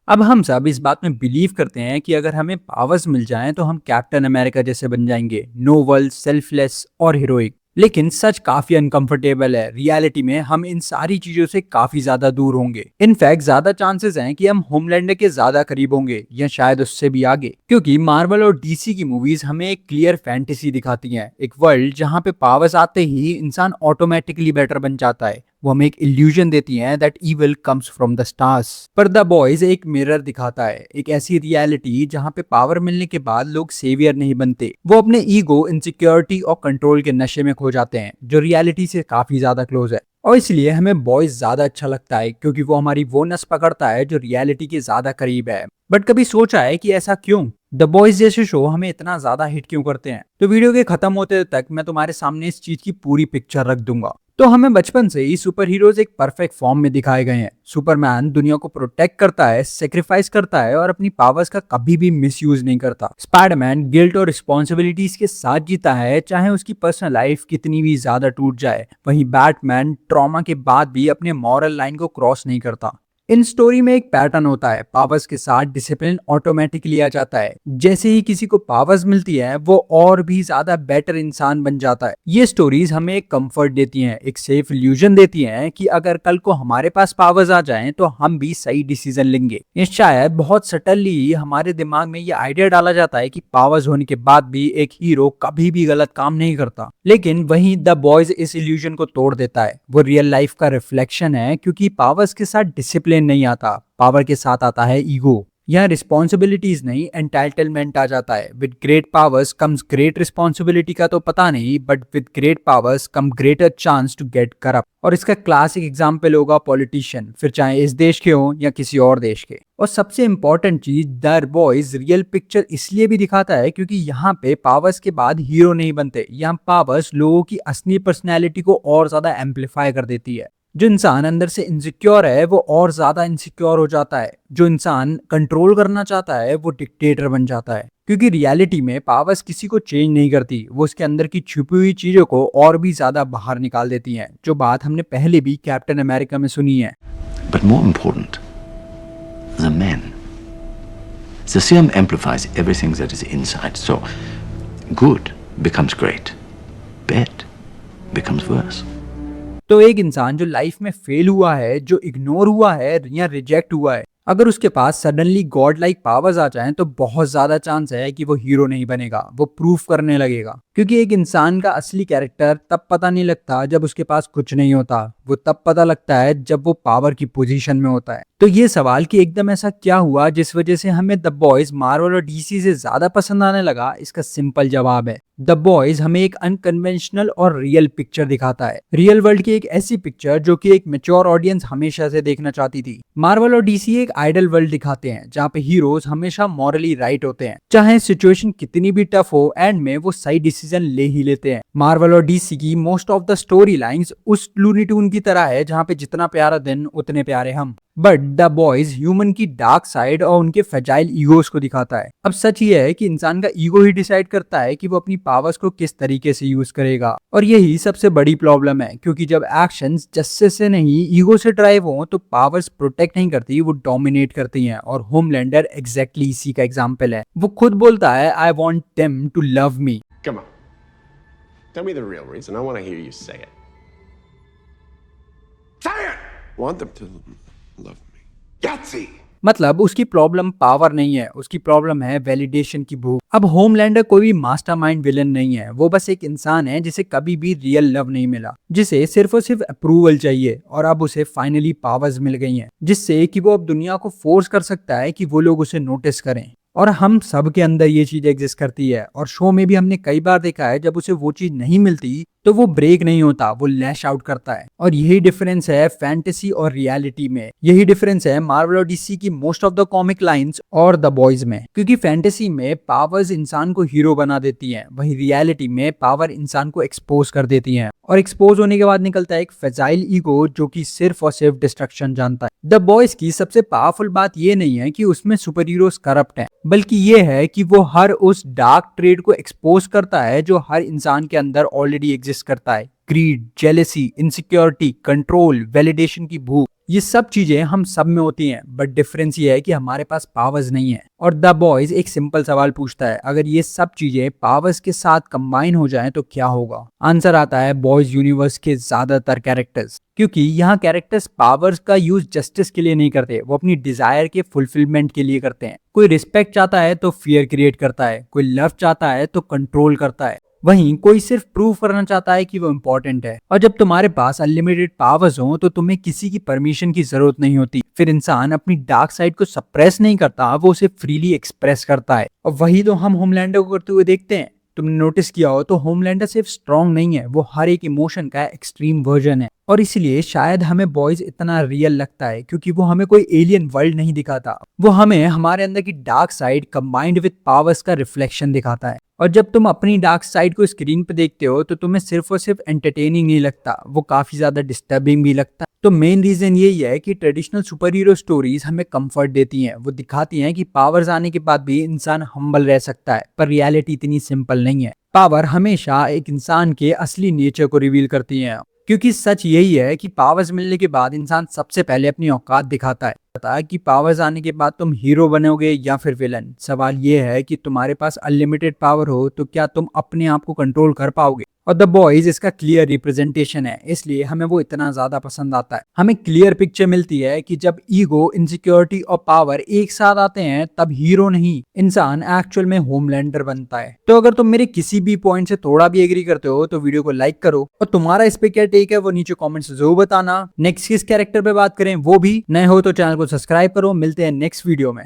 अब हम सब इस बात में बिलीव करते हैं कि अगर हमें पावर्स मिल जाएं तो हम कैप्टन अमेरिका जैसे बन जाएंगे, नोबल, सेल्फलेस और हीरोइक। लेकिन सच काफी अनकंफर्टेबल है। रियलिटी में हम इन सारी चीजों से काफी ज्यादा दूर होंगे। इनफैक्ट ज्यादा चांसेस हैं कि हम होमलैंडर के ज्यादा करीब होंगे या शायद उससे भी आगे, क्योंकि मार्वल और डीसी की मूवीज हमें एक क्लियर फैंटेसी दिखाती हैं, एक वर्ल्ड जहां पे पावर्स आते ही इंसान ऑटोमेटिकली बेटर बन जाता है। वो हमें एक इल्यूजन देती हैं that evil comes from the stars. पर द बॉयज एक मिरर दिखाता है, एक ऐसी रियलिटी जहां पे पावर मिलने के बाद लोग सेवियर नहीं बनते, वो अपने ईगो, इनसिक्योरिटी और कंट्रोल के नशे में खो जाते हैं, जो रियलिटी से काफी ज्यादा क्लोज है। और इसलिए हमें बॉयज ज्यादा अच्छा लगता है, क्योंकि वो हमारी वो नस पकड़ता है जो रियलिटी के ज्यादा करीब है। बट कभी सोचा है कि ऐसा क्यों? द बॉयज जैसे शो हमें इतना ज्यादा हिट क्यों करते हैं? तो वीडियो के खत्म होते तक मैं तुम्हारे सामने इस चीज की पूरी पिक्चर रख दूंगा। तो हमें बचपन से ही सुपर हीरोज एक परफेक्ट फॉर्म में दिखाए गए हैं। सुपरमैन दुनिया को प्रोटेक्ट करता है, सेक्रीफाइस करता है और अपनी पावर्स का कभी भी मिसयूज नहीं करता। स्पाइडरमैन गिल्ट और रिस्पॉन्सिबिलिटीज के साथ जीता है, चाहे उसकी पर्सनल लाइफ कितनी भी ज्यादा टूट जाए। वहीं बैटमैन ट्रॉमा के बाद भी अपने मॉरल लाइन को क्रॉस नहीं करता। इन स्टोरी में एक पैटर्न होता है, पावर्स के साथ डिसिप्लिन ऑटोमेटिकली आ जाता है। जैसे ही किसी को पावर्स मिलती है वो और भी ज्यादा बेटर इंसान बन जाता है। ये स्टोरीज हमें एक कंफर्ट देती हैं, एक सेफ इल्यूजन देती हैं कि अगर कल को हमारे पास पावर्स आ जाएं तो हम भी सही डिसीजन लेंगे। ये शायद बहुत सटनली हमारे दिमाग में ये आइडिया डाला जाता है कि पावर्स होने के बाद भी एक हीरो कभी भी गलत काम नहीं करता। लेकिन वहीं द बॉयज इस इल्यूजन को तोड़ देता है। वो रियल लाइफ का रिफ्लेक्शन है, क्योंकि पावर्स के साथ डिसिप्लिन नहीं आता, पावर के साथ आता है ईगो। यहाँ रिस्पॉन्सिबिलिटीज नहीं, एंटाइटलमेंट आ जाता है। With great powers comes great responsibility का तो पता नहीं, but with great powers come greater chance to get corrupt. और इसका क्लासिक एग्जाम्पल होगा पॉलिटिशियन, फिर चाहे इस देश के हो या किसी और देश के। और सबसे इंपॉर्टेंट चीज, द बॉयज रियल पिक्चर इसलिए भी दिखाता है क्योंकि यहाँ पे पावर्स के बाद हीरो नहीं बनते। यहाँ पावर्स लोगों की असली पर्सनैलिटी को और ज्यादा एम्पलीफाई कर देती है। जो इंसान अंदर से इनसिक्योर है वो और ज्यादा इनसिक्योर हो जाता है। जो इंसान कंट्रोल करना चाहता है वो डिक्टेटर बन जाता है। क्योंकि रियलिटी में पावर्स किसी को चेंज नहीं करती, वो उसके अंदर की छुपी हुई चीजों को और भी ज्यादा बाहर निकाल देती हैं, जो बात हमने पहले भी कैप्टन अमेरिका में सुनी है। But more important, the men. The serum amplifies everything that is inside. So, good becomes great. Bad becomes worse. तो एक इंसान जो लाइफ में फेल हुआ है, जो इग्नोर हुआ है या रिजेक्ट हुआ है, अगर उसके पास सडनली गॉड लाइक पावर्स आ जाएं तो बहुत ज्यादा चांस है कि वो हीरो नहीं बनेगा, वो प्रूफ करने लगेगा। क्योंकि एक इंसान का असली कैरेक्टर तब पता नहीं लगता जब उसके पास कुछ नहीं होता, वो तब पता लगता है जब वो पावर की पोजीशन में होता है। तो ये सवाल कि एकदम ऐसा क्या हुआ जिस वजह से हमें द बॉयज मार्वल और डीसी से ज्यादा पसंद आने लगा, इसका सिंपल जवाब है, द बॉयज हमें एक अनकन्वेंशनल और रियल पिक्चर दिखाता है। रियल वर्ल्ड की एक ऐसी पिक्चर जो कि एक मैच्योर ऑडियंस हमेशा से देखना चाहती थी। मार्वल और डीसी एक आइडल वर्ल्ड दिखाते हैं जहाँ पे हीरोज हमेशा मॉरली राइट होते हैं, चाहे सिचुएशन कितनी भी टफ हो, एंड में वो सही डिसीजन ले ही लेते हैं। मार्वल और डीसी की most of the story lines उस लूनी ट्यून की तरह है जहाँ पे जितना प्यारा दिन उतने प्यारे हम। बट द बॉयज ह्यूमन की डार्क साइड और उनके फ्रेजाइल ईगोस को दिखाता है। अब सच ये है कि इंसान का ईगो ही डिसाइड करता है कि वो अपनी पावर्स को किस तरीके से यूज करेगा। और यही सबसे बड़ी प्रॉब्लम है, क्योंकि जब एक्शंस जस्टिस से नहीं ईगो से ड्राइव हो तो पावर्स प्रोटेक्ट नहीं करती, वो डोमिनेट करती हैं। और होमलैंडर एग्जैक्टली इसी का एग्जाम्पल है। वो खुद बोलता है, I want them to love me. Come on. Tell me the real reason. I want to hear you say it. Say it! Want them to love me. Yahtzee! मतलब उसकी problem power नहीं है, उसकी प्रॉब्लम है validation की भूख। अब Homelander कोई मास्टरमाइंड विलन नहीं है, वो बस एक इंसान है जिसे कभी भी रियल लव नहीं मिला, जिसे सिर्फ और सिर्फ अप्रूवल चाहिए। और अब उसे फाइनली पावर्स मिल गई हैं, जिससे कि वो अब दुनिया को फोर्स कर सकता है कि वो लोग उसे नोटिस करें। और हम सब के अंदर ये चीज एग्जिस्ट करती है। और शो में भी हमने कई बार देखा है, जब उसे वो चीज नहीं मिलती तो वो ब्रेक नहीं होता, वो लैश आउट करता है। और यही डिफरेंस है फैंटेसी और रियलिटी में। यही डिफरेंस है मार्वल और डीसी की most of the comic lines और द बॉयज में। क्योंकि फैंटेसी में पावर्स इंसान को हीरो बना देती हैं, वहीं रियलिटी में पावर इंसान को एक्सपोज कर देती हैं। और एक्सपोज होने के बाद निकलता है एक फ्रेजाइल ईगो जो कि सिर्फ और सिर्फ डिस्ट्रक्शन जानता है। द बॉयज की सबसे पावरफुल बात ये नहीं है कि उसमें सुपर हीरोज करप्ट हैं, बल्कि ये है कि वो हर उस डार्क ट्रेड को एक्सपोज करता है जो हर इंसान के अंदर ऑलरेडी एग्जिस्ट करता है। Greed, jealousy, insecurity, control, validation की भूख। ये सब चीजें हम सब में होती हैं, बट डिफरेंस ये है कि हमारे पास पावर्स नहीं है। और द बॉयज एक सिंपल सवाल पूछता है, अगर ये सब चीजें पावर्स के साथ कंबाइन हो जाएं तो क्या होगा? आंसर आता है बॉयज यूनिवर्स के ज्यादातर कैरेक्टर्स, क्योंकि यहाँ कैरेक्टर्स पावर्स का यूज जस्टिस के लिए नहीं करते, वो अपनी डिजायर के फुलफिलमेंट के लिए करते हैं। कोई रिस्पेक्ट चाहता है तो फियर क्रिएट करता है, कोई लव चाहता है तो कंट्रोल करता है, वहीं कोई सिर्फ प्रूव करना चाहता है कि वो इम्पोर्टेंट है। और जब तुम्हारे पास अनलिमिटेड पावर्स हो तो तुम्हें किसी की परमिशन की जरूरत नहीं होती। फिर इंसान अपनी डार्क साइड को सप्रेस नहीं करता, वो उसे फ्रीली एक्सप्रेस करता है। और वही तो हम होमलैंडर को करते हुए देखते हैं। तुमने नोटिस किया हो तो होमलैंडर सिर्फ स्ट्रॉन्ग नहीं है, वो हर एक इमोशन का एक्सट्रीम वर्जन है। और इसलिए शायद हमें बॉयज इतना रियल लगता है, क्योंकि वो हमें कोई एलियन वर्ल्ड नहीं दिखाता, वो हमें हमारे अंदर की dark side combined with powers का रिफ्लेक्शन दिखाता है। और जब तुम अपनी डार्क साइड को स्क्रीन पे देखते हो तो तुम्हें सिर्फ और सिर्फ एंटरटेनिंग नहीं लगता, वो काफी ज्यादा डिस्टर्बिंग भी लगता है। तो मेन रीजन यही है कि ट्रेडिशनल सुपर हीरो स्टोरीज हमें कंफर्ट देती हैं, वो दिखाती हैं कि पावर्स आने के बाद भी इंसान हम्बल रह सकता है, पर रियलिटी इतनी सिंपल नहीं है। पावर हमेशा एक इंसान के असली नेचर को रिवील करती है, क्योंकि सच यही है कि पावर्स मिलने के बाद इंसान सबसे पहले अपनी औकात दिखाता है। पता कि पावर्स आने के बाद तुम हीरो बनोगे या फिर विलन। सवाल ये है कि तुम्हारे पास अनलिमिटेड पावर हो तो क्या तुम अपने आप को कंट्रोल कर पाओगे? और द बॉयज इसका क्लियर रिप्रेजेंटेशन है, इसलिए हमें वो इतना ज्यादा पसंद आता है। हमें क्लियर पिक्चर मिलती है कि जब ईगो, इनसिक्योरिटी और पावर एक साथ आते हैं तब हीरो नहीं, इंसान एक्चुअल में होमलैंडर बनता है। तो अगर तुम मेरे किसी भी पॉइंट से थोड़ा भी एग्री करते हो तो वीडियो को लाइक करो, और तुम्हारा इस पे क्या टेक है वो नीचे कॉमेंट्स जरूर बताना। नेक्स्ट किस कैरेक्टर पे बात करें वो भी, नए हो तो चैनल को सब्सक्राइब करो। मिलते हैं नेक्स्ट वीडियो में।